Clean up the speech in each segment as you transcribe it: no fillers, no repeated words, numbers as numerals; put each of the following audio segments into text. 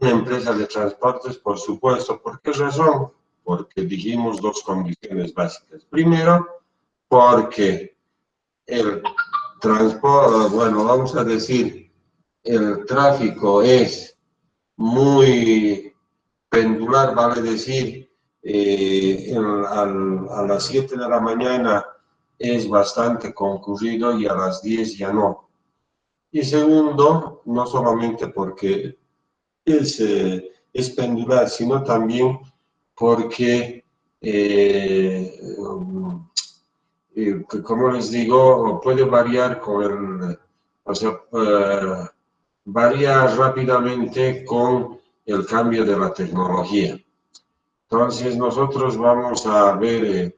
una empresa de transportes, por supuesto. ¿Por qué razón? Porque dijimos dos condiciones básicas. Primero, porque el transporte, bueno, vamos a decir, el tráfico es muy pendular, vale decir, a las 7 de la mañana es bastante concurrido y a las 10 ya no. Y segundo, no solamente porque es pendular, sino también porque, como les digo, puede variar con el, o sea, varía rápidamente con el cambio de la tecnología. Entonces, nosotros vamos a ver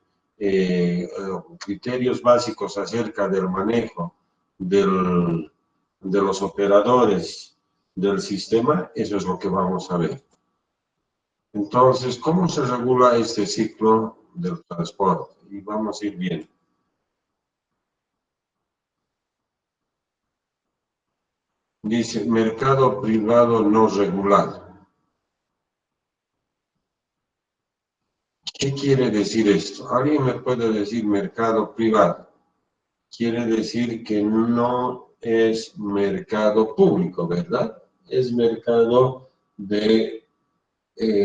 criterios básicos acerca del manejo de los operadores del sistema. Eso es lo que vamos a ver. Entonces, ¿cómo se regula este ciclo del transporte? Y vamos a ir viendo. Dice, mercado privado no regulado. ¿Qué quiere decir esto? ¿Alguien me puede decir mercado privado? Quiere decir que no es mercado público, ¿verdad? Es mercado de,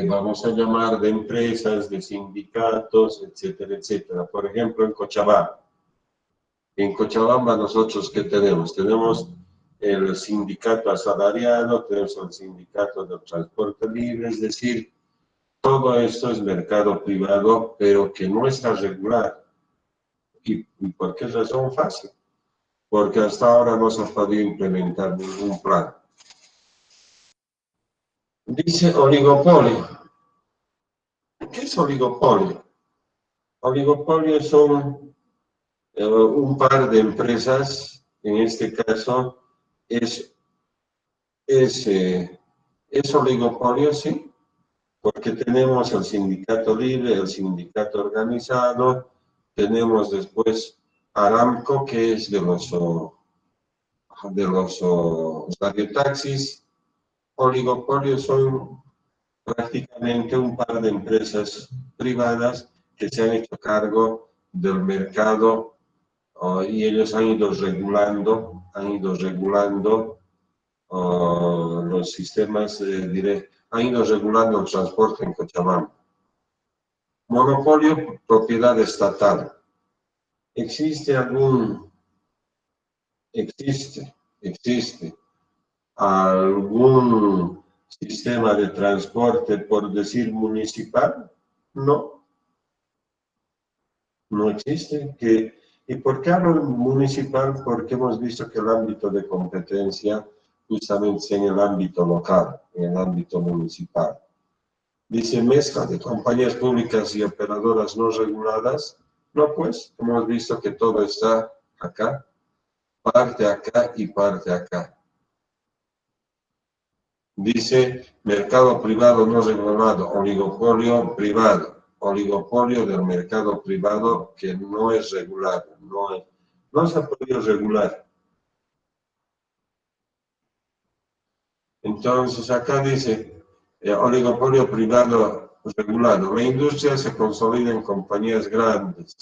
vamos a llamar, de empresas, de sindicatos, etcétera, etcétera. Por ejemplo, en Cochabamba. En Cochabamba nosotros, ¿qué tenemos? Tenemos el sindicato asalariado, tenemos el sindicato de transporte libre, es decir, todo esto es mercado privado, pero que no está regulado. ¿Y por qué razón? Fácil. Porque hasta ahora no se ha podido implementar ningún plan. Dice oligopolio. ¿Qué es oligopolio? Oligopolio son un par de empresas, en este caso es oligopolio, sí, porque tenemos el sindicato libre, el sindicato organizado, tenemos después Aramco, que es de los radiotaxis. Oligopolios son prácticamente un par de empresas privadas que se han hecho cargo del mercado y ellos han ido regulando los sistemas, han ido regulando el transporte en Cochabamba. Monopolio, propiedad estatal. Existe algún algún sistema de transporte, por decir, municipal? No, no existe. ¿Y por qué hablo municipal? Porque hemos visto que el ámbito de competencia justamente es en el ámbito local, en el ámbito municipal. Dice mezcla de compañías públicas y operadoras no reguladas. No, pues, hemos visto que todo está acá, parte acá y parte acá. Dice mercado privado no regulado, oligopolio privado, oligopolio del mercado privado que no es regulado, no se ha podido regular. Entonces acá dice oligopolio privado regulado. La industria se consolida en compañías grandes,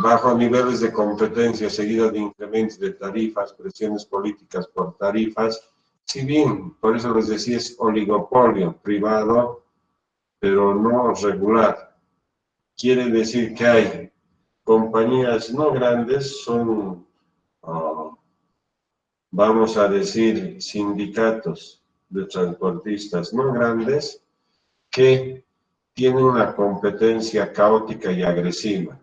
bajo niveles de competencia seguida de incrementos de tarifas, presiones políticas por tarifas. Si bien, por eso les decía, es oligopolio privado, pero no regular. Quiere decir que hay compañías no grandes, son, vamos a decir, sindicatos de transportistas no grandes, que tienen una competencia caótica y agresiva,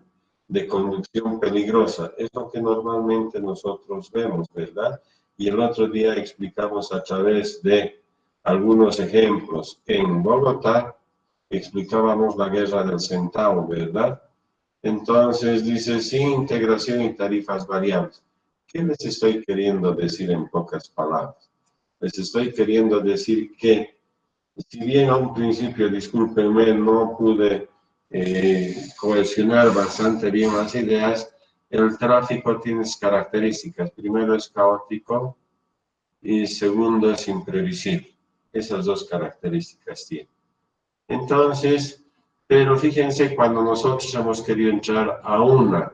de conducción peligrosa. Es lo que normalmente nosotros vemos, ¿verdad? Y el otro día explicamos a través de algunos ejemplos. En Bogotá explicábamos la guerra del centavo, ¿verdad? Entonces dice, sin integración y tarifas variables. ¿Qué les estoy queriendo decir en pocas palabras? Les estoy queriendo decir que, si bien a un principio, discúlpenme, no pude cohesionar bastante bien las ideas, el tráfico tiene características. Primero es caótico, y segundo es imprevisible. Esas dos características tiene. Entonces, pero fíjense, cuando nosotros hemos querido entrar a una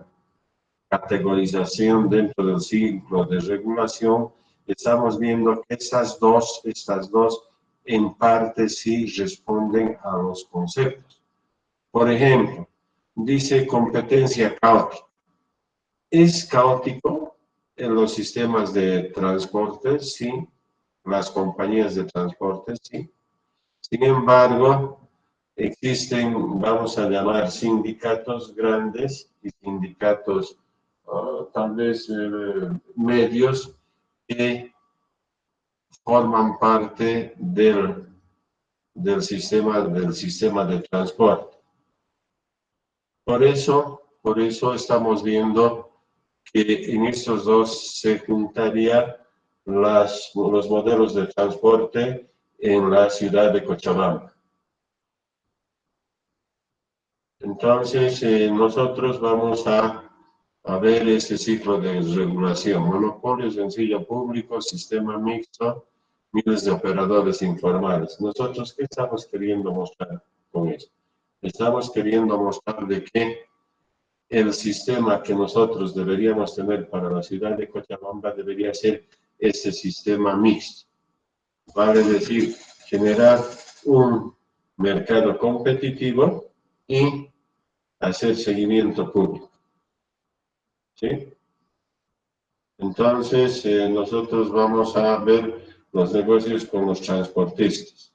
categorización dentro del ciclo de regulación, estamos viendo que estas dos, en parte sí responden a los conceptos. Por ejemplo, dice competencia caótica. ¿Es caótico en los sistemas de transporte? Sí. Las compañías de transporte, sí. Sin embargo, existen, vamos a llamar, sindicatos grandes y sindicatos tal vez medios que forman parte del sistema de transporte. Por eso estamos viendo que en estos dos se juntaría los modelos de transporte en la ciudad de Cochabamba. Entonces, nosotros vamos a ver este ciclo de regulación: monopolio, sencillo público, sistema mixto, miles de operadores informales. Nosotros, ¿qué estamos queriendo mostrar con esto? Estamos queriendo mostrar de que el sistema que nosotros deberíamos tener para la ciudad de Cochabamba debería ser este sistema mixto. Vale decir, generar un mercado competitivo y hacer seguimiento público. ¿Sí? Entonces, nosotros vamos a ver los negocios con los transportistas.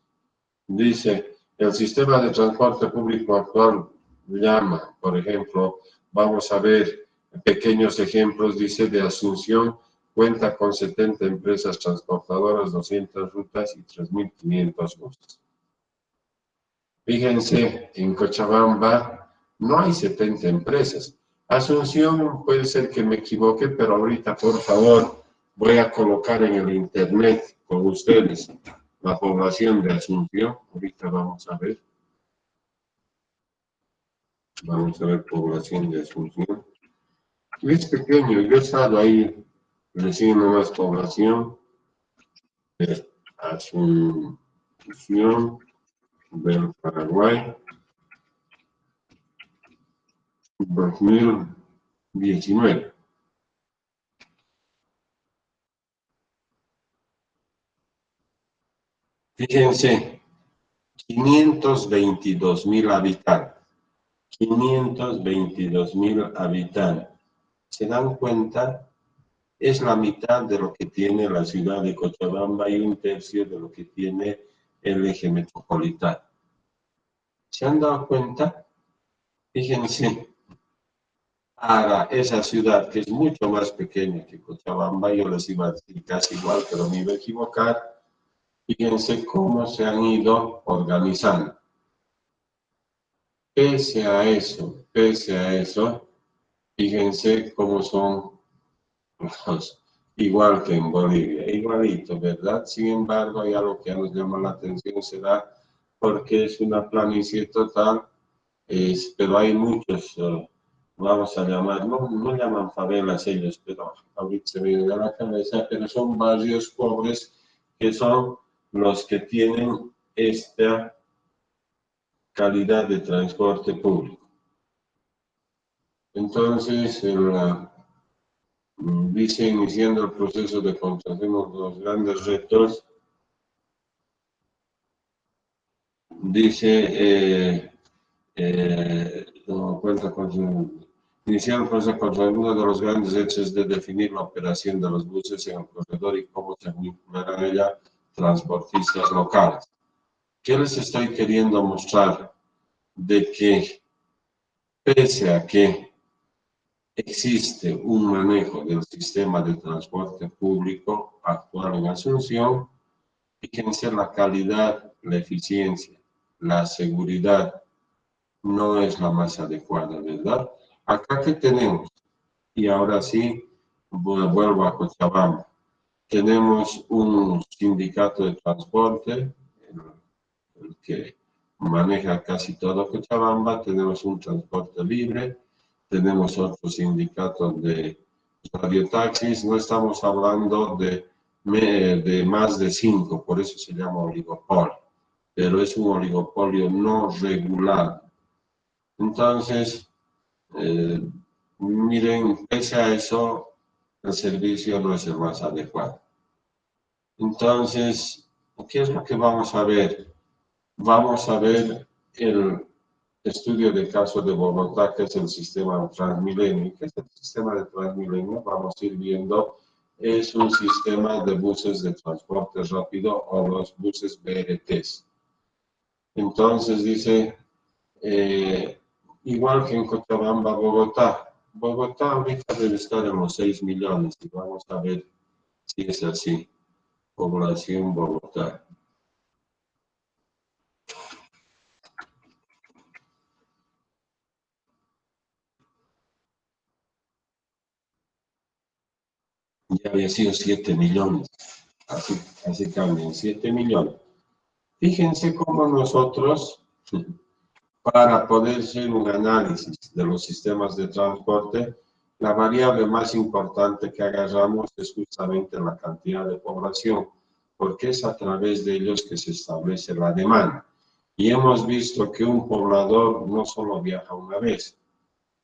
Dice, el sistema de transporte público actual llama, por ejemplo, vamos a ver pequeños ejemplos, dice, de Asunción, cuenta con 70 empresas transportadoras, 200 rutas y 3.500 buses. Fíjense, en Cochabamba no hay 70 empresas. Asunción, puede ser que me equivoque, pero ahorita, por favor, voy a colocar en el internet con ustedes la población de Asunción. Ahorita vamos a ver. Vamos a ver población de Asunción. Es pequeño, yo he estado ahí recién más población de Asunción del Paraguay 2019. Fíjense, 522.000 habitantes. 522.000 habitantes. ¿Se dan cuenta? Es la mitad de lo que tiene la ciudad de Cochabamba y un tercio de lo que tiene el eje metropolitano. ¿Se han dado cuenta? Fíjense, para esa ciudad que es mucho más pequeña que Cochabamba, yo les iba a decir casi igual, pero me iba a equivocar. Fíjense cómo se han ido organizando. Pese a eso, fíjense cómo son igual que en Bolivia, igualito, ¿verdad? Sin embargo, hay algo que nos llama la atención, será porque es una planicie total, pero hay muchos, vamos a llamar, no llaman favelas ellos, pero ahorita se me viene a la cabeza, pero son barrios pobres que son los que tienen esta calidad de transporte público. Entonces, dice, iniciando el proceso de contratación, los grandes retos, dice, no, cuenta con iniciar el proceso de contratación. Uno de los grandes retos es de definir la operación de los buses en el corredor y cómo se vincularán a ella transportistas locales. ¿Qué les estoy queriendo mostrar? De que, pese a que existe un manejo del sistema de transporte público actual en Asunción, fíjense la calidad, la eficiencia, la seguridad no es la más adecuada, ¿verdad? Acá que tenemos, y ahora sí vuelvo a Cochabamba, tenemos un sindicato de transporte, el que maneja casi todo Cochabamba, tenemos un transporte libre, tenemos otros sindicatos de radiotaxis, no estamos hablando de de más de 5, por eso se llama oligopolio, pero es un oligopolio no regulado. Entonces, miren, pese a eso, el servicio no es el más adecuado. Entonces, ¿qué es lo que vamos a ver? Vamos a ver el estudio de caso de Bogotá, que es el sistema Transmilenio. ¿Qué es el sistema de Transmilenio? Vamos a ir viendo. Es un sistema de buses de transporte rápido o los buses BRTs. Entonces dice, igual que en Cochabamba, Bogotá. Bogotá ahorita debe estar en los 6 millones y vamos a ver si es así. Población Bogotá. Ya había sido 7 millones. Así cambian, 7 millones. Fíjense cómo nosotros, para poder hacer un análisis de los sistemas de transporte, la variable más importante que agarramos es justamente la cantidad de población, porque es a través de ellos que se establece la demanda. Y hemos visto que un poblador no solo viaja una vez,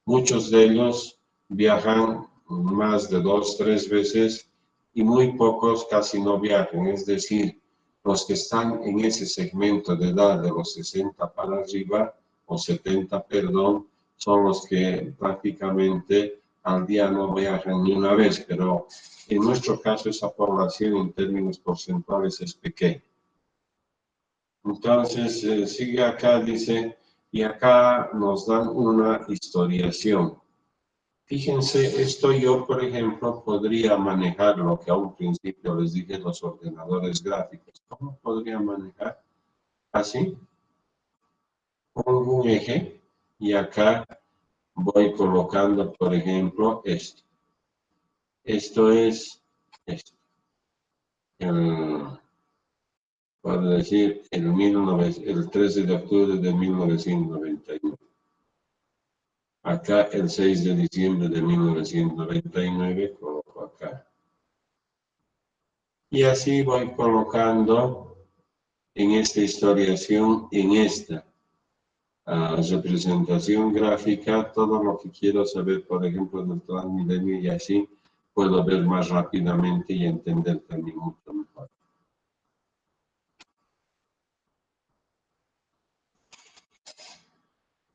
muchos de ellos viajan más de 2, 3 veces y muy pocos casi no viajan, es decir, los que están en ese segmento de edad de los 60 para arriba, o 70, perdón, son los que prácticamente al día no viajan ni una vez, pero en nuestro caso esa población en términos porcentuales es pequeña. Entonces, sigue acá, dice, y acá nos dan una historiación. Fíjense, esto yo, por ejemplo, podría manejar lo que a un principio les dije, los ordenadores gráficos. ¿Cómo podría manejar? Así, pongo un eje y acá voy colocando, por ejemplo, esto. Esto es esto. Por decir, el 13 de octubre de 1991. Acá el 6 de diciembre de 1999, coloco acá. Y así voy colocando en esta historiación, en esta representación gráfica, todo lo que quiero saber, por ejemplo, del Transmilenio, y así puedo ver más rápidamente y entender también mucho mejor.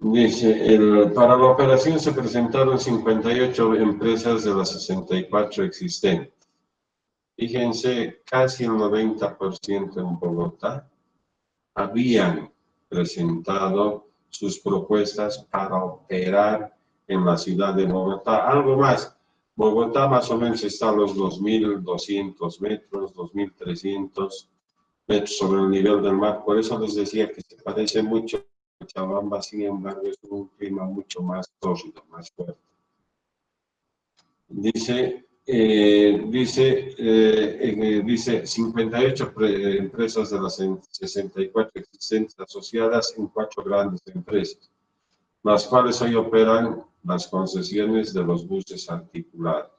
Dice, para la operación se presentaron 58 empresas de las 64 existentes. Fíjense, casi el 90% en Bogotá habían presentado sus propuestas para operar en la ciudad de Bogotá. Algo más, Bogotá más o menos está a los 2.200 metros, 2.300 metros sobre el nivel del mar. Por eso les decía que se parece mucho a Cochabamba, sin embargo es un clima mucho más tórrido, más fuerte. Dice 58 empresas de las 64 existentes asociadas en 4 grandes empresas, las cuales hoy operan las concesiones de los buses articulados.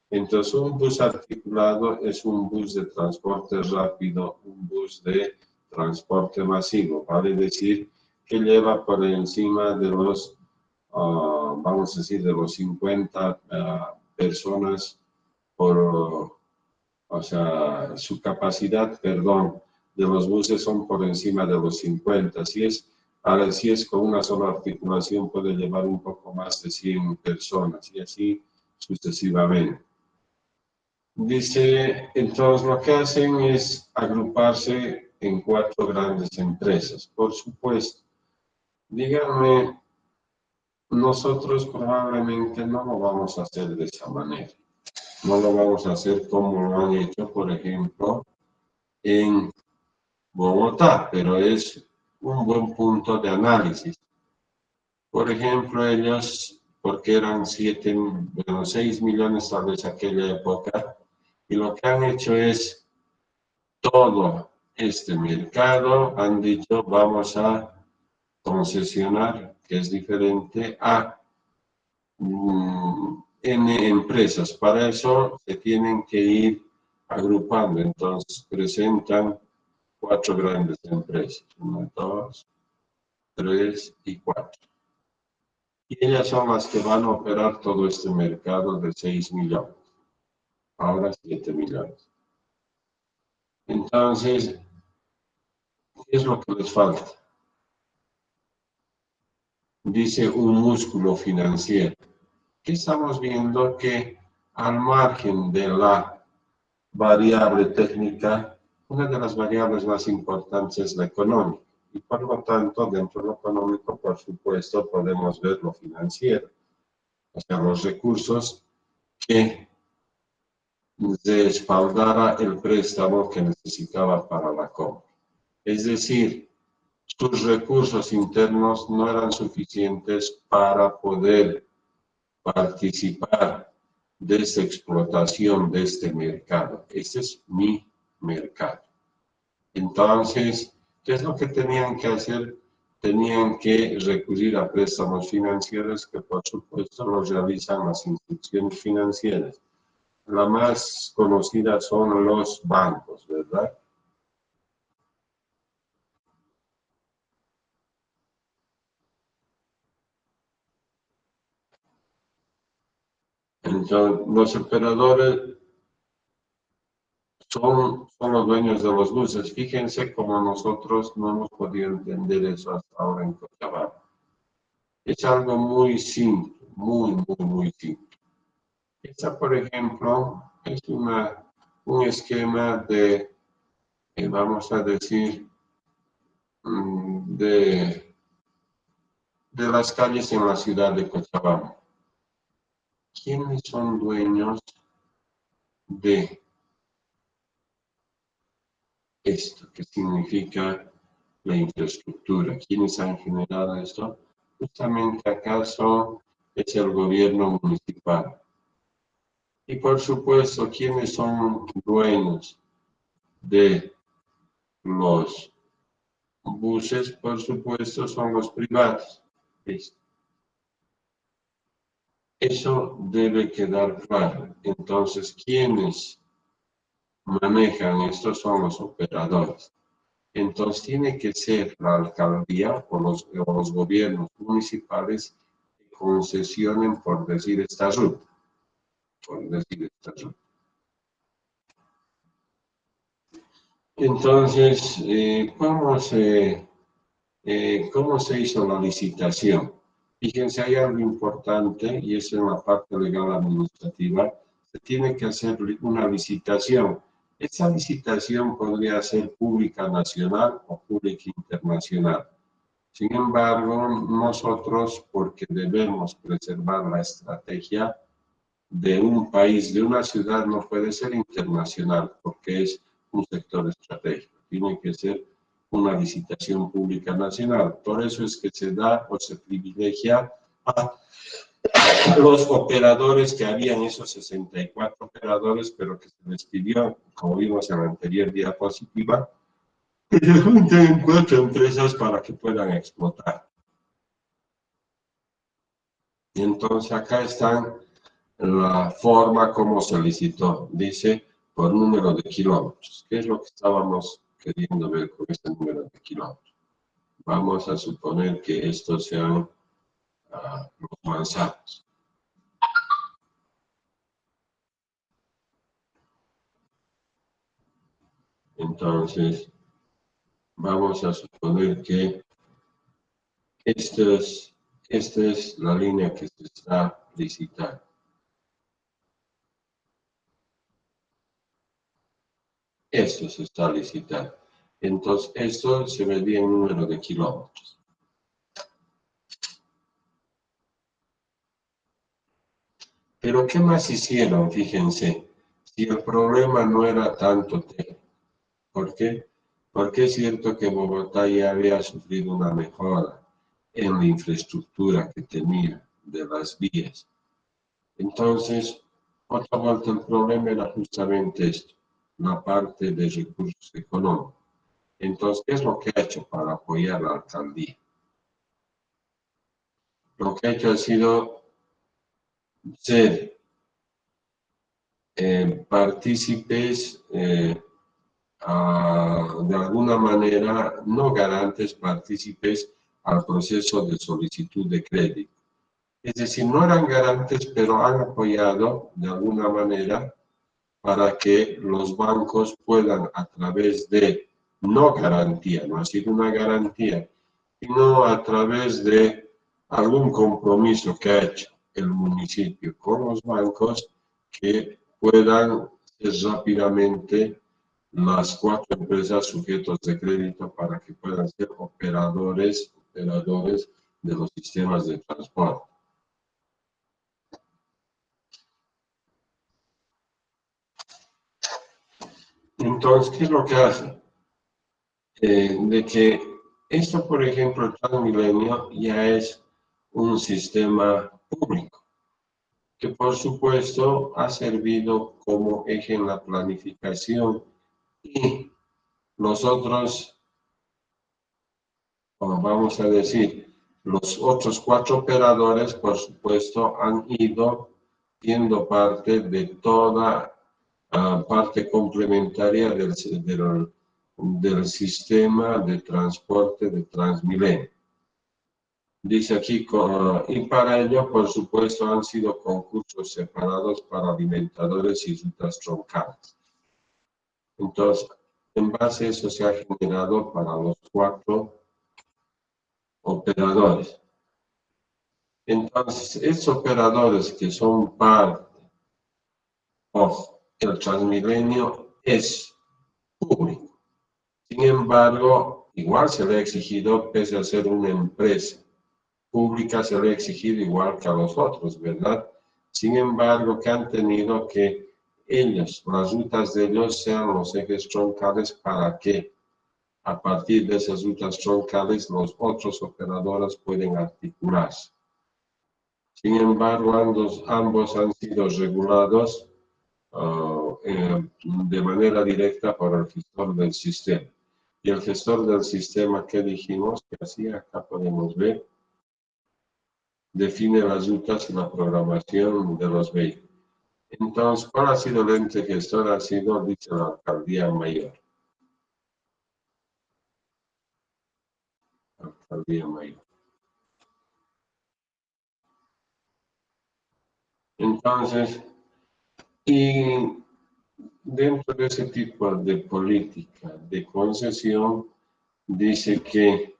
Entonces, un bus articulado es un bus de transporte rápido, un bus de transporte masivo, vale decir que lleva por encima de los, vamos a decir, de los 50 personas por, o sea, su capacidad, perdón, de los buses son por encima de los 50. Ahora, si es con una sola articulación, puede llevar un poco más de 100 personas y así sucesivamente. Dice, entonces lo que hacen es agruparse en 4 grandes empresas. Por supuesto, díganme, nosotros probablemente no lo vamos a hacer de esa manera. No lo vamos a hacer como lo han hecho, por ejemplo, en Bogotá, pero es un buen punto de análisis. Por ejemplo, ellos, porque eran 6 millones tal vez aquella época, y lo que han hecho es todo este mercado, han dicho vamos a concesionar, que es diferente a N empresas. Para eso se tienen que ir agrupando, entonces presentan 4 grandes empresas, 1, 2, 3 y 4. Y ellas son las que van a operar todo este mercado de 6 millones, ahora 7 millones. Entonces, ¿qué es lo que les falta? Dice un músculo financiero. ¿Qué estamos viendo? Que al margen de la variable técnica, una de las variables más importantes es la económica. Y por lo tanto, dentro de lo económico, por supuesto, podemos ver lo financiero. O sea, los recursos que respaldara el préstamo que necesitaba para la compra. Es decir, sus recursos internos no eran suficientes para poder participar de esta explotación de este mercado. Este es mi mercado. Entonces, ¿qué es lo que tenían que hacer? Tenían que recurrir a préstamos financieros que por supuesto los realizan las instituciones financieras. La más conocida son los bancos, ¿verdad? Entonces, los operadores son los dueños de los buses. Fíjense cómo nosotros no hemos podido entender eso hasta ahora en Cochabamba. Es algo muy simple, muy simple. Esta, por ejemplo, es un esquema de, vamos a decir, de las calles en la ciudad de Cochabamba. ¿Quiénes son dueños de esto? ¿Qué significa la infraestructura? ¿Quiénes han generado esto? Justamente acaso es el gobierno municipal. Y por supuesto, ¿quiénes son dueños de los buses? Por supuesto, son los privados. Eso debe quedar claro. Entonces, ¿quiénes manejan estos? Son los operadores. Entonces, tiene que ser la alcaldía o los gobiernos municipales que concesionen, por decir, esta ruta. Por decir esta ruta. Entonces, ¿cómo se hizo la licitación? Fíjense, hay algo importante y es en la parte legal administrativa. Se tiene que hacer una licitación. Esa licitación podría ser pública nacional o pública internacional. Sin embargo, nosotros, porque debemos preservar la estrategia de un país, de una ciudad, no puede ser internacional porque es un sector estratégico. Tiene que ser una licitación pública nacional. Por eso es que se da o se privilegia a los operadores, que habían esos 64 operadores, pero que se les pidió, como vimos en la anterior diapositiva, que se junten en 4 empresas para que puedan explotar. Y entonces acá están la forma como se licitó. Dice por número de kilómetros. ¿Qué es lo que estábamos queriendo ver con este número de kilómetros? Vamos a suponer que estos sean los manzanos. Entonces, vamos a suponer que esta es la línea que se está licitando. Esto se está licitando. Entonces, esto se medía en número de kilómetros. Pero, ¿qué más hicieron? Fíjense, si el problema no era tanto técnico. ¿Por qué? Porque es cierto que Bogotá ya había sufrido una mejora en la infraestructura que tenía de las vías. Entonces, otra vuelta el problema era justamente esto, la parte de recursos económicos. Entonces, ¿qué es lo que ha hecho para apoyar a la alcaldía? Lo que ha hecho ha sido ser partícipes de alguna manera, no garantes, partícipes al proceso de solicitud de crédito. Es decir, no eran garantes, pero han apoyado de alguna manera para que los bancos puedan, a través de, no garantía, no ha sido una garantía, sino a través de algún compromiso que ha hecho el municipio con los bancos, que puedan ser rápidamente las 4 empresas sujetos de crédito para que puedan ser operadores de los sistemas de transporte. Entonces, ¿qué es lo que hace? De que esto, por ejemplo, el Transmilenio ya es un sistema público, que por supuesto ha servido como eje en la planificación, y los otros, vamos a decir, los otros 4 operadores, por supuesto, han ido siendo parte de toda parte complementaria del sistema de transporte de Transmilenio. Dice aquí, y para ello, por supuesto, han sido concursos separados para alimentadores y rutas troncales. Entonces, en base a eso se ha generado para los 4 operadores. Entonces, estos operadores que son parte, ojo, el Transmilenio es público. Sin embargo, igual se le ha exigido, pese a ser una empresa pública, se le ha exigido igual que a los otros, ¿verdad? Sin embargo, que han tenido que ellos, las rutas de ellos sean los ejes troncales para que a partir de esas rutas troncales los otros operadores pueden articularse. Sin embargo, ambos han sido regulados de manera directa por el gestor del sistema. Y el gestor del sistema que dijimos que así acá podemos ver, define las rutas y la programación de los vehículos. Entonces, ¿cuál ha sido el ente gestor? Ha sido, dice, la Alcaldía Mayor. Alcaldía Mayor. Entonces, y dentro de ese tipo de política de concesión, dice que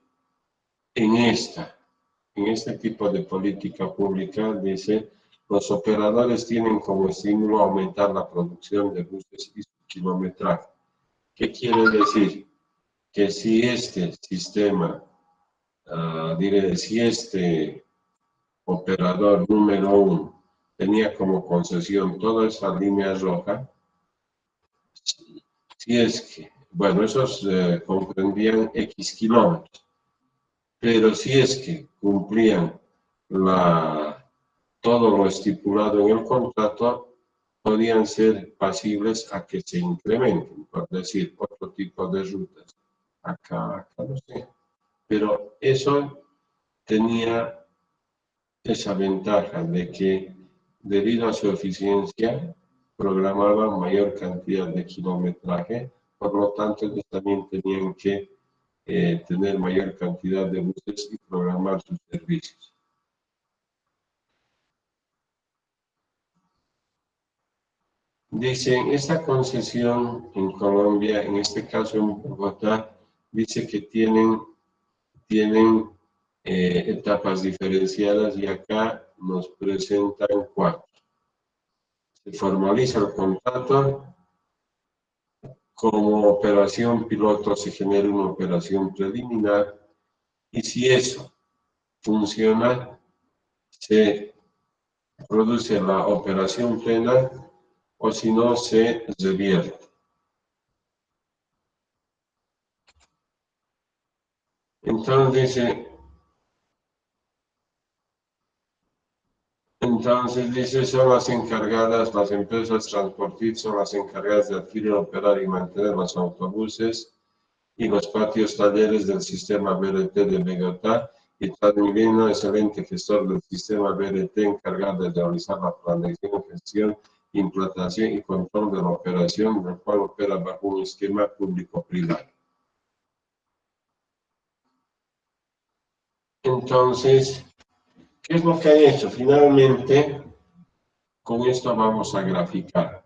en este tipo de política pública, dice, los operadores tienen como estímulo aumentar la producción de buses y su kilometraje. ¿Qué quiere decir? Que si este sistema, si este operador número 1 tenía como concesión toda esa línea roja, si es que, bueno, esos comprendían X kilómetros, pero si es que cumplían todo lo estipulado en el contrato, podían ser pasibles a que se incrementen, por decir, otro tipo de rutas. Acá no sé. Pero eso tenía esa ventaja de que, debido a su eficiencia, programaban mayor cantidad de kilometraje, por lo tanto, ellos también tenían que tener mayor cantidad de buses y programar sus servicios. Dice, esta concesión en Colombia, en este caso en Bogotá, dice que tienen etapas diferenciadas y acá nos presentan 4. Se formaliza el contrato, como operación piloto se genera una operación preliminar, y si eso funciona, se produce la operación plena, o si no, se revierte. Entonces dice, son las encargadas, las empresas transportistas son las encargadas de adquirir, operar y mantener los autobuses y los patios talleres del sistema BRT de Bogotá, y Transmilenio es el ente gestor del sistema BRT encargado de realizar la planeación, gestión implantación y control de la operación, el cual opera bajo un esquema público-privado. Entonces, ¿qué es lo que han hecho? Finalmente, con esto vamos a graficar.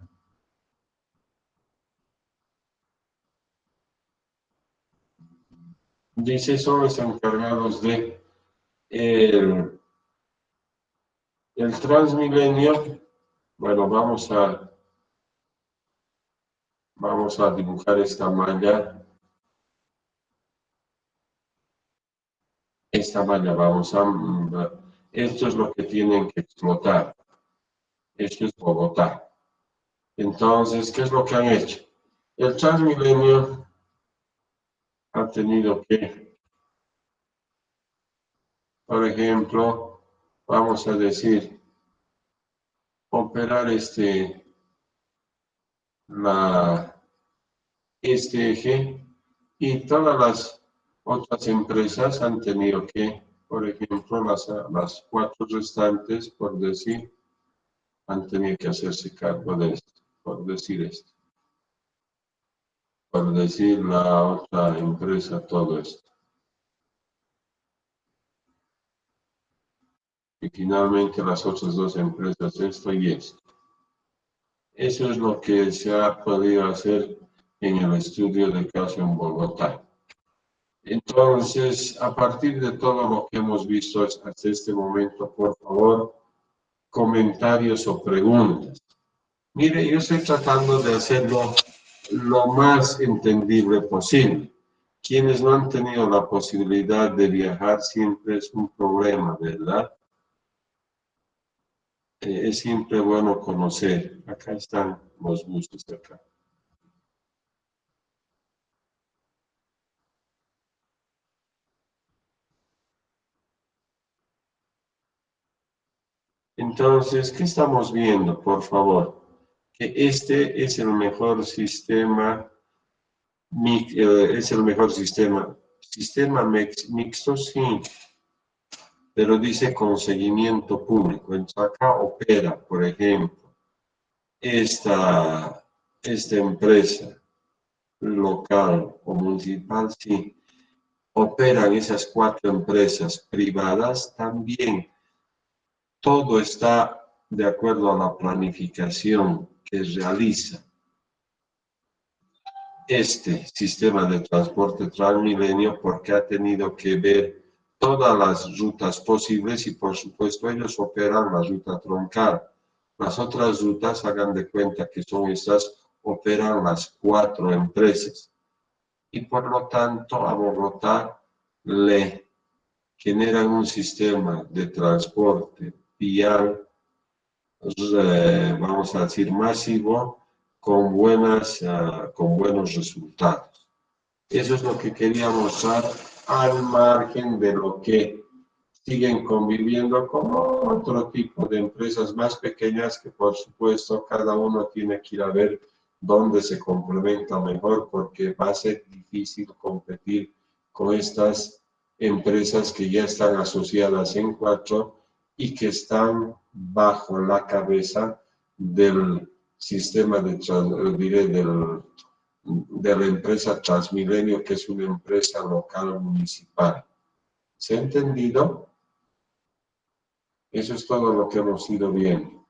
Dice, son los encargados de el Transmilenio. Bueno, vamos a dibujar esta malla. Esta malla esto es lo que tienen que explotar. Esto es Bogotá. Entonces, ¿qué es lo que han hecho? El Transmilenio ha tenido que, por ejemplo, vamos a decir, operar este eje y todas las otras empresas han tenido que, por ejemplo, las 4 restantes, por decir, han tenido que hacerse cargo de esto, por decir esto. Por decir la otra empresa todo esto. Y finalmente las otras 2 empresas esto y esto. Eso es lo que se ha podido hacer en el estudio de caso en Bogotá. Entonces, a partir de todo lo que hemos visto hasta este momento, por favor, comentarios o preguntas. Mire, yo estoy tratando de hacerlo lo más entendible posible. Quienes no han tenido la posibilidad de viajar siempre es un problema, ¿verdad? Es siempre bueno conocer. Acá están los gustos acá. Entonces, ¿qué estamos viendo, por favor? Que este es el mejor sistema, sistema mixto, sí, pero dice con seguimiento público. Entonces, acá opera, por ejemplo, esta empresa local o municipal, sí, operan esas 4 empresas privadas también. Todo está de acuerdo a la planificación que realiza este sistema de transporte Transmilenio, porque ha tenido que ver todas las rutas posibles y por supuesto ellos operan la ruta troncal. Las otras rutas, hagan de cuenta que son estas, operan las 4 empresas. Y por lo tanto a Bogotá le generan un sistema de transporte vial, vamos a decir, masivo, con buenos resultados. Eso es lo que quería mostrar al margen de lo que siguen conviviendo con otro tipo de empresas más pequeñas que por supuesto cada uno tiene que ir a ver dónde se complementa mejor porque va a ser difícil competir con estas empresas que ya están asociadas en 4 y que están bajo la cabeza del sistema de la empresa Transmilenio, que es una empresa local municipal. ¿Se ha entendido? Eso es todo lo que hemos ido viendo.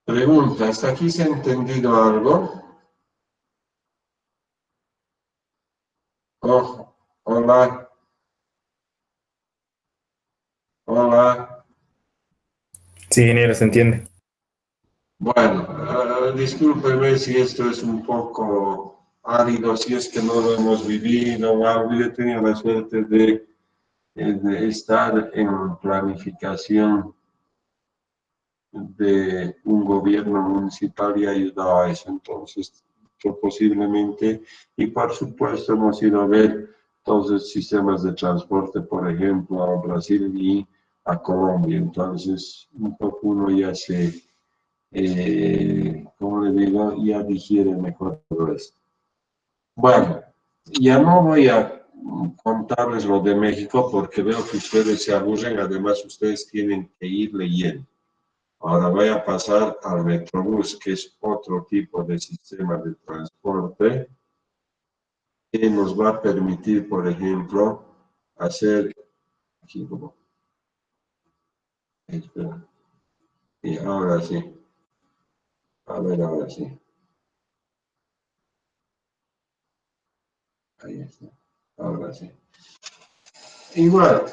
Pregunta, ¿hasta aquí se ha entendido algo? Oh, hola. Hola. Sí, ingeniero, se entiende. Bueno, discúlpeme si esto es un poco árido, si es que no lo hemos vivido o algo. Yo he tenido la suerte de estar en planificación de un gobierno municipal y ha ayudado a eso. Entonces, posiblemente, y por supuesto hemos ido a ver todos los sistemas de transporte, por ejemplo, a Brasil y a Colombia. Entonces, un poco uno ya ¿cómo le digo? Ya digiere mejor todo esto. Bueno, ya no voy a contarles lo de México porque veo que ustedes se aburren, además ustedes tienen que ir leyendo. Ahora voy a pasar al Metrobús, que es otro tipo de sistema de transporte que nos va a permitir, por ejemplo, hacer, aquí como, espera, y ahora sí, a ver, ahora sí, ahí está, ahora sí. Igual,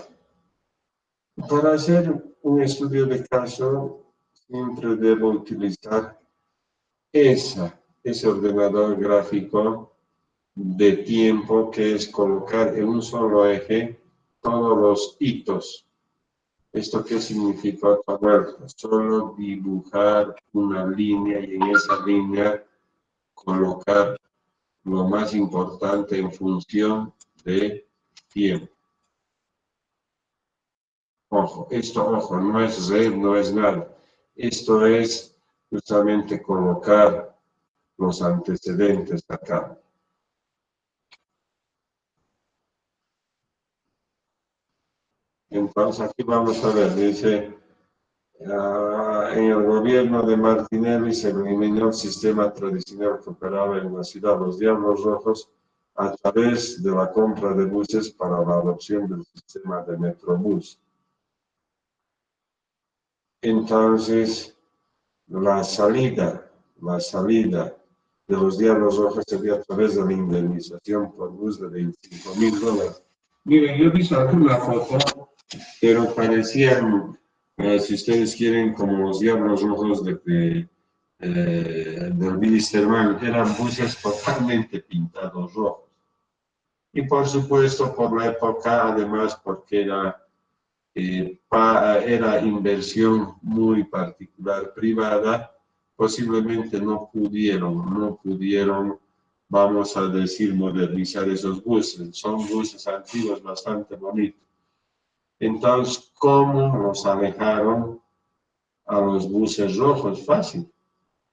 para hacer un estudio de caso, siempre debo utilizar ese ordenador gráfico de tiempo, que es colocar en un solo eje todos los hitos. ¿Esto qué significa? Solo dibujar una línea y en esa línea colocar lo más importante en función de tiempo. Ojo, no es red, no es nada. Esto es justamente colocar los antecedentes acá. Entonces aquí vamos a ver, dice, en el gobierno de Martinelli se eliminó el sistema tradicional que operaba en la ciudad, los Diablos Rojos, a través de la compra de buses para la adopción del sistema de Metrobús. Entonces, la salida de los Diablos Rojos sería a través de la indemnización por bus de $25,000. Miren, yo he visto alguna foto, pero parecían, si ustedes quieren, como los Diablos Rojos del Wilstermann, eran buses totalmente pintados rojos. Y por supuesto, por la época, además, porque era inversión muy particular, privada, posiblemente no pudieron, vamos a decir, modernizar esos buses. Son buses antiguos bastante bonitos. Entonces, ¿cómo los alejaron a los buses rojos? Fácil.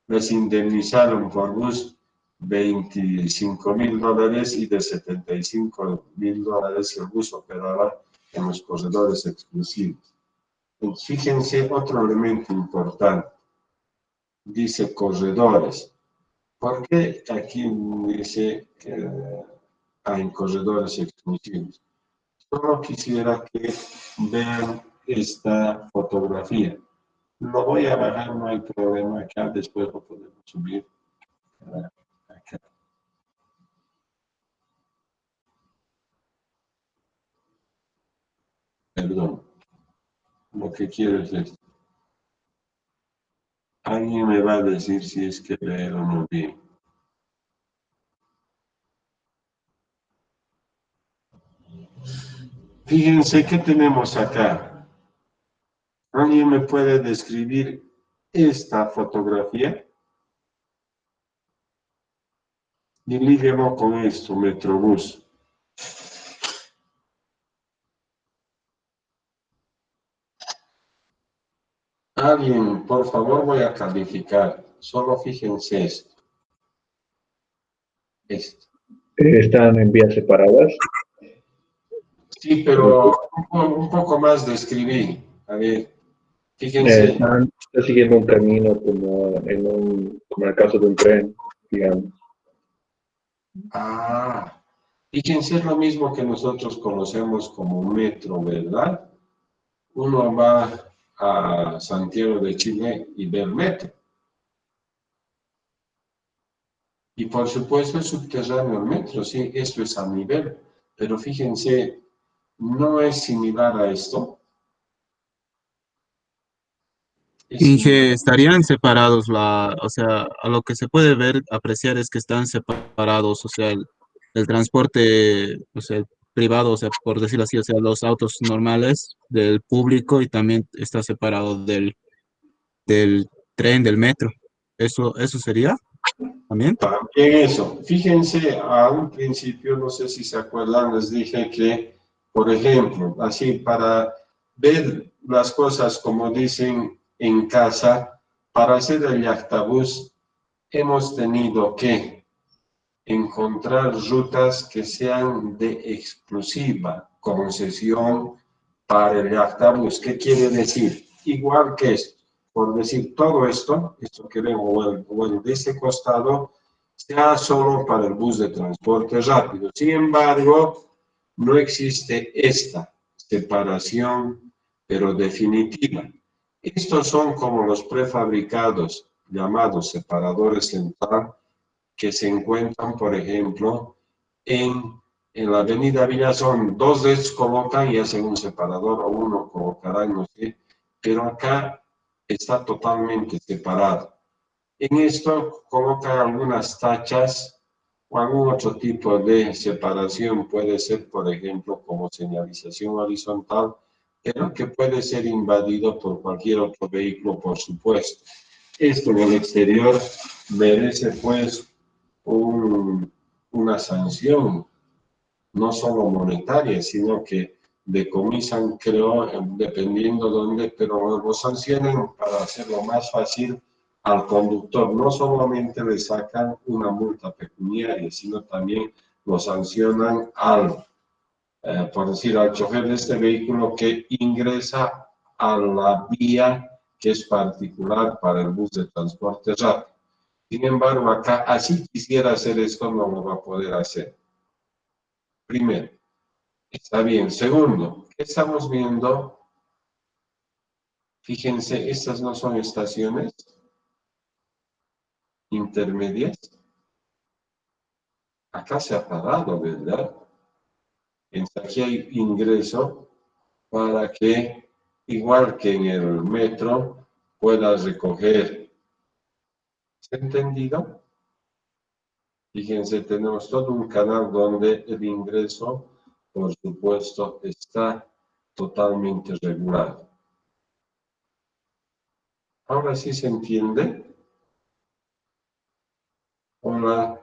Les indemnizaron por bus $25,000 y de $75,000 el bus operaba en los corredores exclusivos. Entonces, fíjense otro elemento importante. Dice corredores. ¿Por qué aquí dice que hay corredores exclusivos? Solo quisiera que vean esta fotografía. Lo voy a bajar, no hay problema acá, después lo podemos subir acá. Perdón, lo que quiero es esto. Alguien me va a decir si es que veo o no bien. Fíjense qué tenemos acá. ¿Alguien me puede describir esta fotografía? Y líguelo con esto, Metrobús. Alguien, por favor, voy a calificar. Solo fíjense esto. ¿Están en vías separadas? Sí, pero un poco más describí. A ver, fíjense. Está siguiendo un camino como como en el caso de un tren, digamos. Fíjense, es lo mismo que nosotros conocemos como metro, ¿verdad? Uno va a Santiago de Chile y ve el metro. Y por supuesto es subterráneo el metro, sí, esto es a nivel. Pero fíjense, ¿no es similar a esto? Y que estarían separados, o sea, a lo que se puede ver, apreciar es que están separados, o sea, el transporte, o sea, el privado, o sea, por decirlo así, o sea, los autos normales del público y también está separado del tren, del metro. ¿Eso sería también? También eso. Fíjense, a un principio, no sé si se acuerdan, les dije que, por ejemplo, así para ver las cosas como dicen en casa, para hacer el yachtabús hemos tenido que encontrar rutas que sean de exclusiva concesión para el yachtabús. ¿Qué quiere decir? Igual que esto. por decir todo esto que ven, o el de ese costado, sea solo para el bus de transporte rápido. Sin embargo, no existe esta separación, pero definitiva. Estos son como los prefabricados, llamados separadores central, que se encuentran, por ejemplo, en la avenida Villazón. Dos de estos colocan y hacen un separador, o uno colocará, no sé, pero acá está totalmente separado. En esto colocan algunas tachas o algún otro tipo de separación, puede ser, por ejemplo, como señalización horizontal, pero que puede ser invadido por cualquier otro vehículo, por supuesto. Esto en el exterior merece, pues, una sanción, no solo monetaria, sino que decomisan, creo, dependiendo dónde, pero lo sancionan para hacerlo más fácil al conductor. No solamente le sacan una multa pecuniaria, sino también lo sancionan al, por decir, al chofer de este vehículo que ingresa a la vía que es particular para el bus de transporte rápido. Sin embargo, acá, así quisiera hacer esto, no lo va a poder hacer. Primero, está bien. Segundo, ¿qué estamos viendo? Fíjense, estas no son estaciones intermedias. Acá se ha parado, ¿verdad? Aquí hay ingreso para que, igual que en el metro, puedas recoger. ¿Se ha entendido? Fíjense, tenemos todo un canal donde el ingreso, por supuesto, está totalmente regulado. ¿Ahora sí se entiende? Hola.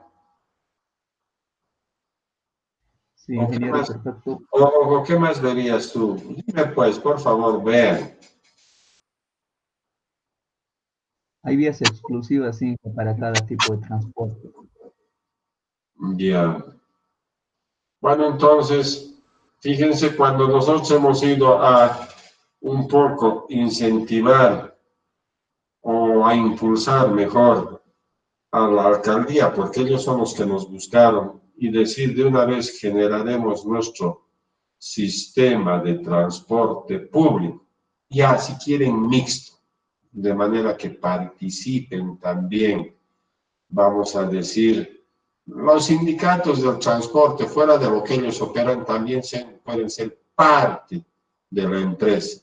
Sí, ingeniero, perfecto. ¿O qué más verías tú? Dime pues, por favor, vean. Hay vías exclusivas, sí, para cada tipo de transporte. Ya. Bueno, entonces, fíjense, cuando nosotros hemos ido a un poco incentivar o a impulsar mejor a la alcaldía, porque ellos son los que nos buscaron, y decir de una vez generaremos nuestro sistema de transporte público, ya si quieren mixto, de manera que participen también, vamos a decir, los sindicatos del transporte, fuera de lo que ellos operan, también pueden ser parte de la empresa.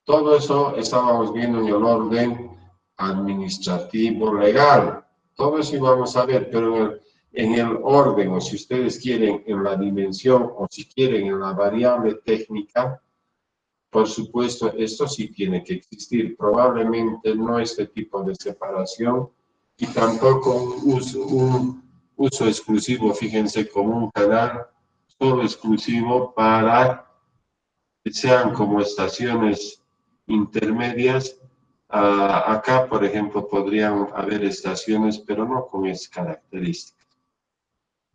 Todo eso estábamos viendo en el orden administrativo, legal. Todo eso íbamos a ver, pero en el orden, o si ustedes quieren, en la dimensión, o si quieren, en la variable técnica, por supuesto, esto sí tiene que existir. Probablemente no este tipo de separación y tampoco un uso exclusivo, fíjense, como un canal solo exclusivo para que sean como estaciones intermedias. Acá, por ejemplo, podrían haber estaciones, pero no con esas características.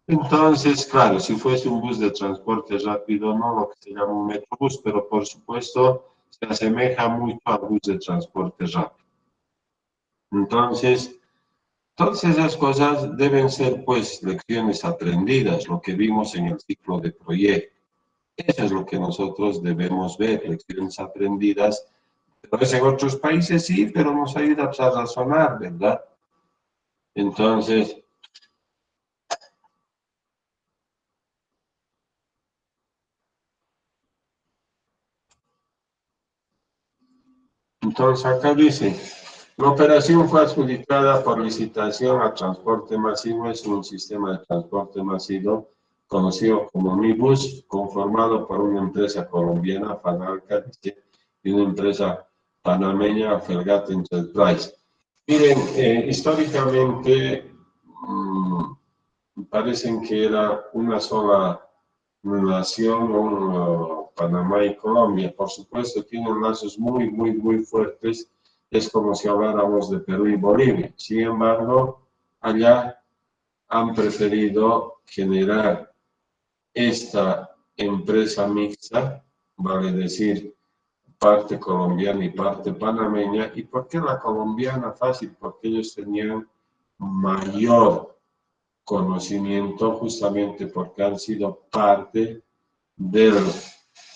Entonces, claro, si fuese un bus de transporte rápido, no lo que se llama un metrobús, pero por supuesto se asemeja mucho al bus de transporte rápido. Entonces, todas esas cosas deben ser, pues, lecciones aprendidas, lo que vimos en el ciclo de proyecto. Eso es lo que nosotros debemos ver, lecciones aprendidas. Pues en otros países sí, pero nos ayuda a razonar, ¿verdad? Entonces, acá dice, la operación fue adjudicada por licitación a transporte masivo, es un sistema de transporte masivo conocido como MiBus, conformado por una empresa colombiana, Fanalca, y una empresa panameña, Felgat Enterprise. Miren, históricamente parecen que era una sola nación, Panamá y Colombia. Por supuesto, tienen lazos muy, muy, muy fuertes. Es como si habláramos de Perú y Bolivia. Sin embargo, allá han preferido generar esta empresa mixta, vale decir, parte colombiana y parte panameña. ¿Y por qué la colombiana? Fácil, porque ellos tenían mayor conocimiento justamente porque han sido parte del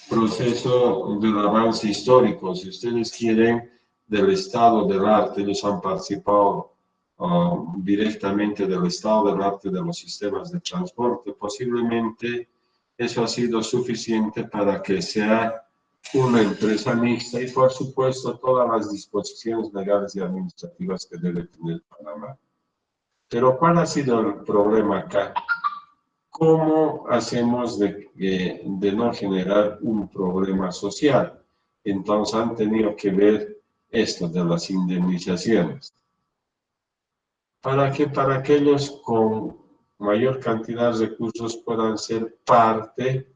proceso del avance histórico. Si ustedes quieren, del estado del arte, ellos han participado directamente del estado del arte de los sistemas de transporte. Posiblemente eso ha sido suficiente para que sea una empresa mixta y, por supuesto, todas las disposiciones legales y administrativas que debe tener Panamá. Pero ¿cuál ha sido el problema acá? ¿Cómo hacemos de no generar un problema social? Entonces han tenido que ver esto de las indemnizaciones. Para que para aquellos con mayor cantidad de recursos puedan ser parte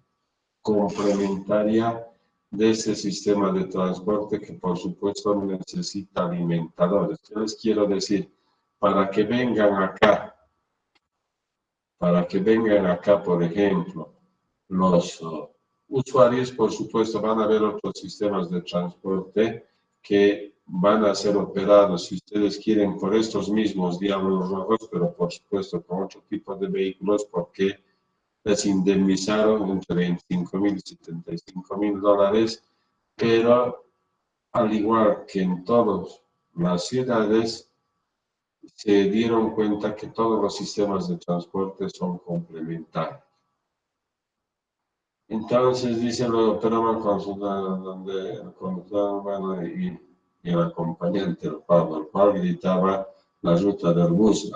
complementaria de ese sistema de transporte que por supuesto necesita alimentadores. Yo les quiero decir, para que vengan acá, por ejemplo, los usuarios, por supuesto, van a haber otros sistemas de transporte que van a ser operados, si ustedes quieren, por estos mismos diablos rojos, pero por supuesto con otro tipo de vehículos, porque les indemnizaron entre 25.000 y 75.000 dólares, pero al igual que en todas las ciudades, se dieron cuenta que todos los sistemas de transporte son complementarios. Entonces, dice, lo operaban con el conductor humano y el acompañante, el cual gritaba la ruta del bus.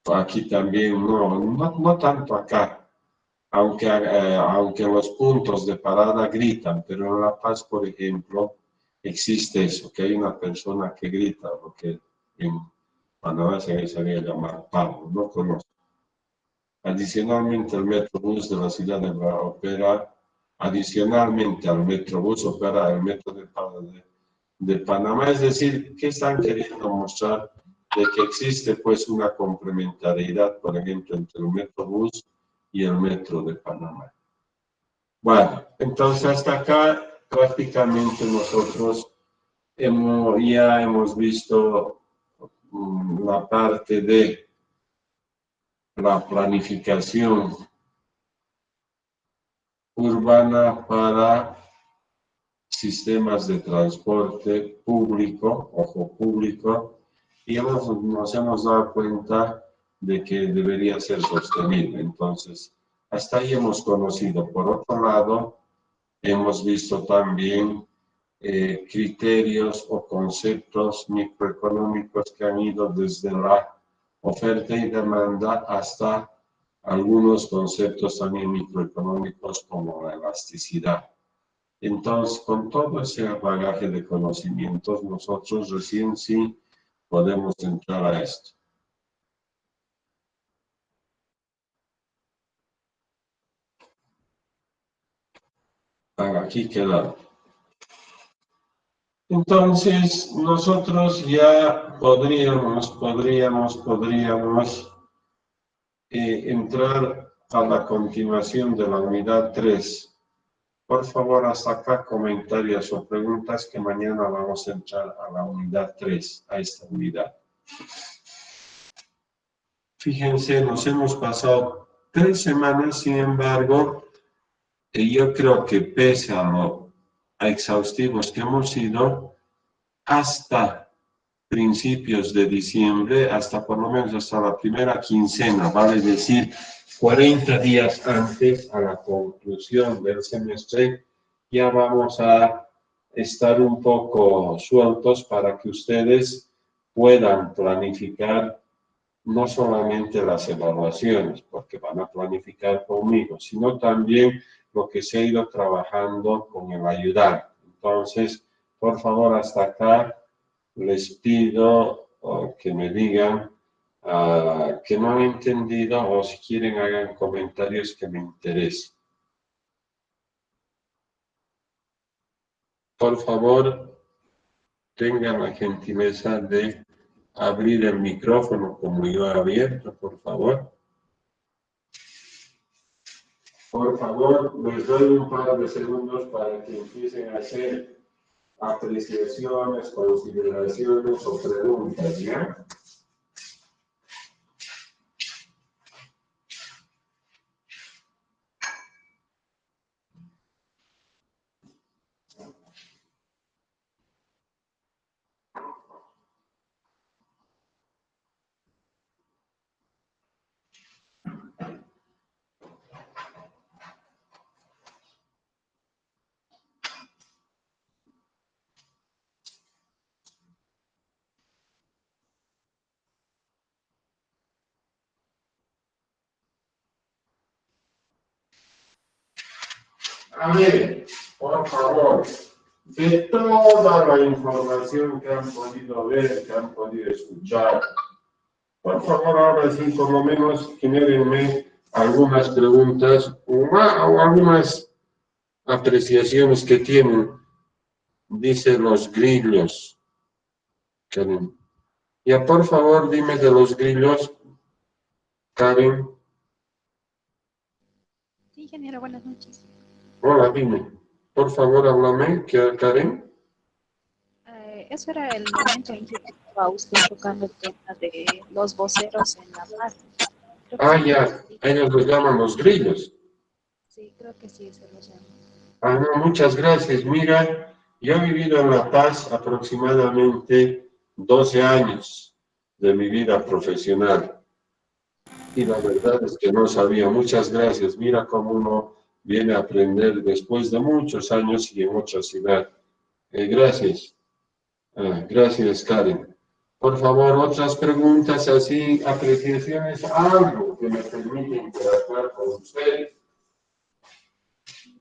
Aquí también, no tanto acá, aunque los puntos de parada gritan, pero en La Paz, por ejemplo, existe eso, que hay una persona que grita, lo que en Panamá se sabía llamar Pablo, no conozco. Adicionalmente, el Metrobús de la ciudad de opera, adicionalmente al Metrobús opera el Metro de Panamá, es decir, ¿qué están queriendo mostrar? De que existe pues una complementariedad, por ejemplo, entre el Metrobús y el Metro de Panamá. Bueno, entonces hasta acá prácticamente nosotros ya hemos visto la parte de la planificación urbana para sistemas de transporte público, ojo público, y nos hemos dado cuenta de que debería ser sostenible. Entonces, hasta ahí hemos conocido. Por otro lado, hemos visto también criterios o conceptos microeconómicos que han ido desde la oferta y demanda hasta algunos conceptos también microeconómicos como la elasticidad. Entonces, con todo ese bagaje de conocimientos, nosotros recién sí podemos entrar a esto. Aquí queda. Entonces, nosotros ya podríamos entrar a la continuación de la unidad 3. Por favor, hasta acá comentarios o preguntas que mañana vamos a entrar a la unidad 3, a esta unidad. Fíjense, nos hemos pasado 3 semanas, sin embargo, yo creo que pese a exhaustivos que hemos sido, hasta principios de diciembre, hasta por lo menos hasta la primera quincena, vale decir 40 días antes a la conclusión del semestre, ya vamos a estar un poco sueltos para que ustedes puedan planificar no solamente las evaluaciones, porque van a planificar conmigo, sino también lo que se ha ido trabajando con el ayudante. Entonces, por favor, hasta acá les pido que me digan que no han entendido o si quieren hagan comentarios que me interesen. Por favor, tengan la gentileza de abrir el micrófono como yo he abierto, por favor. Por favor, les doy un par de segundos para que empiecen a hacer apreciaciones, consideraciones o preguntas, ¿ya? A ver, por favor, de toda la información que han podido ver, que han podido escuchar, por favor, ahora sí, por lo menos, genérenme algunas preguntas o algunas apreciaciones que tienen, dice los grillos. Karen. Ya, por favor, dime de los grillos, Karen. Sí, ingeniero, buenas noches. Hola, dime. Por favor, háblame, Karen. Eso era el momento en que estaba usted tocando el tema de los voceros en La Paz. Ya, ellos los llaman los grillos. Sí, creo que sí, se los llama. No, muchas gracias. Mira, yo he vivido en La Paz aproximadamente 12 años de mi vida profesional. Y la verdad es que no sabía. Muchas gracias. Mira cómo uno viene a aprender después de muchos años y en otra ciudad. Gracias. Gracias, Karen. Por favor, otras preguntas así, apreciaciones, algo que me permita interactuar con usted.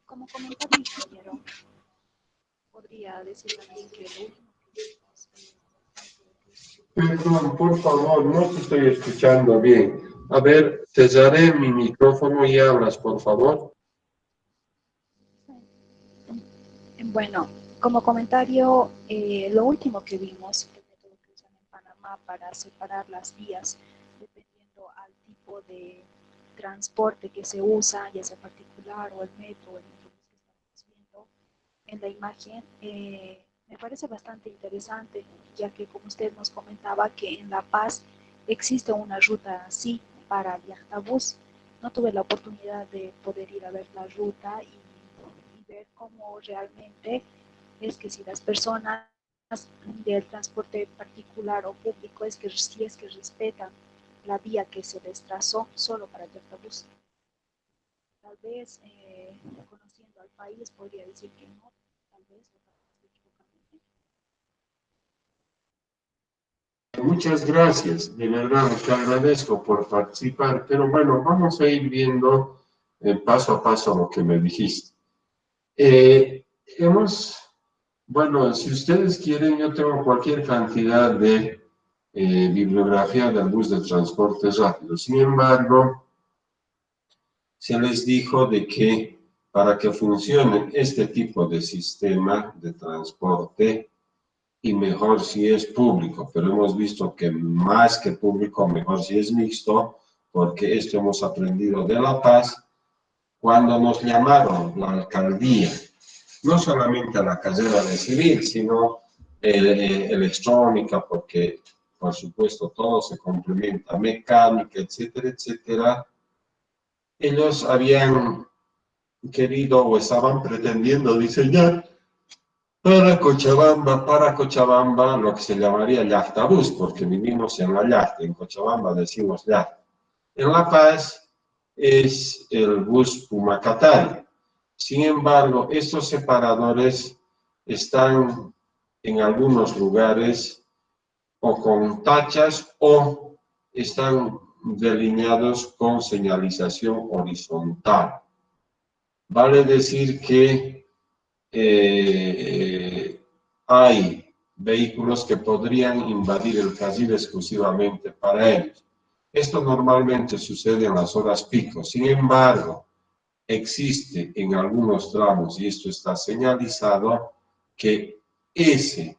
Como comentario, ingeniero, podría decir también que lo último que vimos Perdón, por favor, no te estoy escuchando bien. A ver, te daré mi micrófono y hablas, por favor. Bueno, como comentario, lo último que vimos, el método que usan en Panamá para separar las vías, dependiendo al tipo de transporte que se usa, ya sea particular o el metro que estamos viendo en la imagen, me parece bastante interesante, ya que como usted nos comentaba que en La Paz existe una ruta así para Yachtabús. No tuve la oportunidad de poder ir a ver la ruta y ver cómo realmente es que si las personas del transporte particular o público si es que respetan la vía que se les trazó solo para el autobús. Tal vez conociendo al país podría decir que no, tal vez equivocadamente. Muchas gracias, de verdad, te agradezco por participar, pero bueno, vamos a ir viendo paso a paso lo que me dijiste. Bueno, si ustedes quieren, yo tengo cualquier cantidad de bibliografía del bus de transporte rápido. Sin embargo, se les dijo de que para que funcione este tipo de sistema de transporte, y mejor si es público, pero hemos visto que más que público, mejor si es mixto, porque esto hemos aprendido de La Paz, cuando nos llamaron la alcaldía, no solamente a la carrera de civil, sino electrónica, porque por supuesto todo se complementa, mecánica, etcétera, etcétera. Ellos habían querido o estaban pretendiendo diseñar para Cochabamba, lo que se llamaría Yachtabús, porque vivimos en la Yachta, en Cochabamba decimos Yachta. En La Paz es el bus Pumacatari. Sin embargo, estos separadores están en algunos lugares o con tachas o están delineados con señalización horizontal. Vale decir que hay vehículos que podrían invadir el carril exclusivamente para ellos. Esto normalmente sucede en las horas pico. Sin embargo, existe en algunos tramos, y esto está señalizado, que ese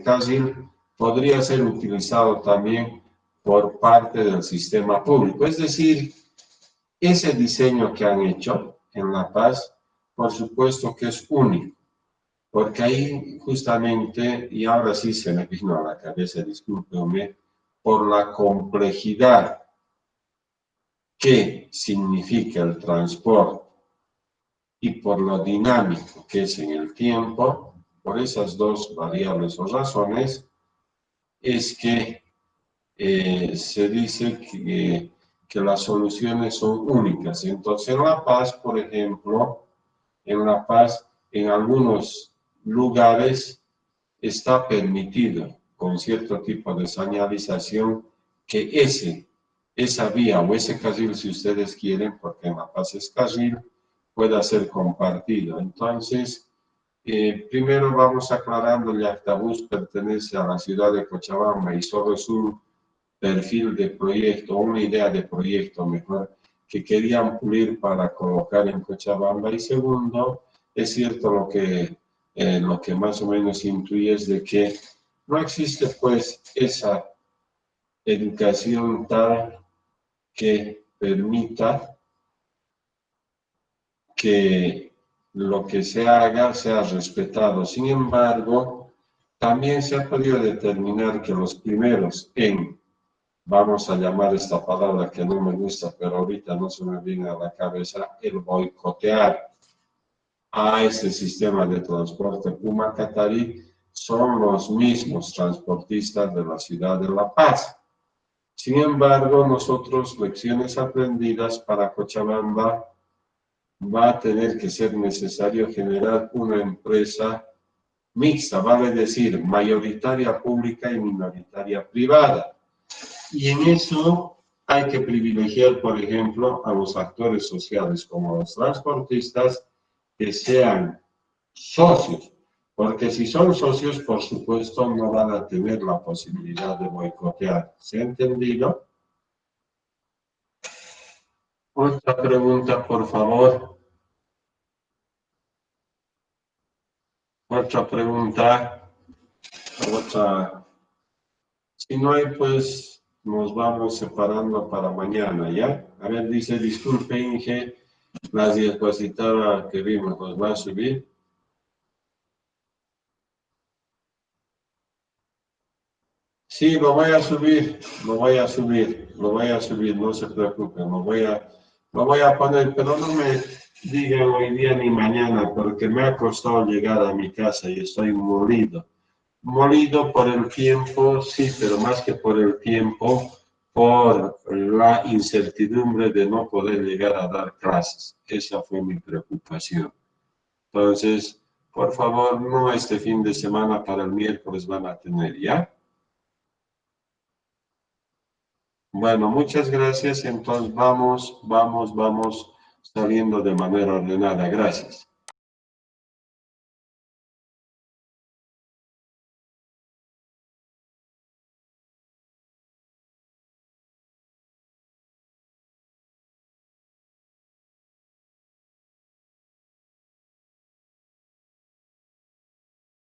carril podría ser utilizado también por parte del sistema público. Es decir, ese diseño que han hecho en La Paz, por supuesto que es único, porque ahí justamente, y ahora sí se me vino a la cabeza, discúlpeme, por la complejidad que significa el transporte y por lo dinámico que es en el tiempo, por esas dos variables o razones, es que se dice que las soluciones son únicas. Entonces, en La Paz, por ejemplo, en La Paz, en algunos lugares está permitido con cierto tipo de señalización que esa vía o ese carril, si ustedes quieren, porque en La Paz es carril, pueda ser compartido. Entonces, primero vamos aclarando, el Yactabús pertenece a la ciudad de Cochabamba y solo es un perfil de proyecto, una idea de proyecto mejor, que querían pulir para colocar en Cochabamba. Y segundo, es cierto lo que más o menos intuye es de que no existe pues esa educación tal que permita que lo que se haga sea respetado. Sin embargo, también se ha podido determinar que los primeros en, vamos a llamar esta palabra que no me gusta, pero ahorita no se me viene a la cabeza, el boicotear a ese sistema de transporte Puma Catarí, son los mismos transportistas de la ciudad de La Paz. Sin embargo, nosotros, lecciones aprendidas para Cochabamba, va a tener que ser necesario generar una empresa mixta, vale decir, mayoritaria pública y minoritaria privada. Y en eso hay que privilegiar, por ejemplo, a los actores sociales como los transportistas que sean socios, porque si son socios, por supuesto, no van a tener la posibilidad de boicotear. ¿Se ha entendido? Otra pregunta, por favor. Otra pregunta. Otra. Si no hay, pues nos vamos separando para mañana, ¿ya? A ver, dice, disculpe, Inge, la diapositiva que vimos, ¿nos va a subir? Sí, lo voy a subir, lo voy a subir, lo voy a subir, no se preocupen, lo voy a poner, pero no me digan hoy día ni mañana, porque me ha costado llegar a mi casa y estoy molido. Molido por el tiempo, sí, pero más que por el tiempo, por la incertidumbre de no poder llegar a dar clases. Esa fue mi preocupación. Entonces, por favor, no este fin de semana, para el miércoles van a tener, ¿ya? Bueno, muchas gracias. Entonces vamos saliendo de manera ordenada. Gracias.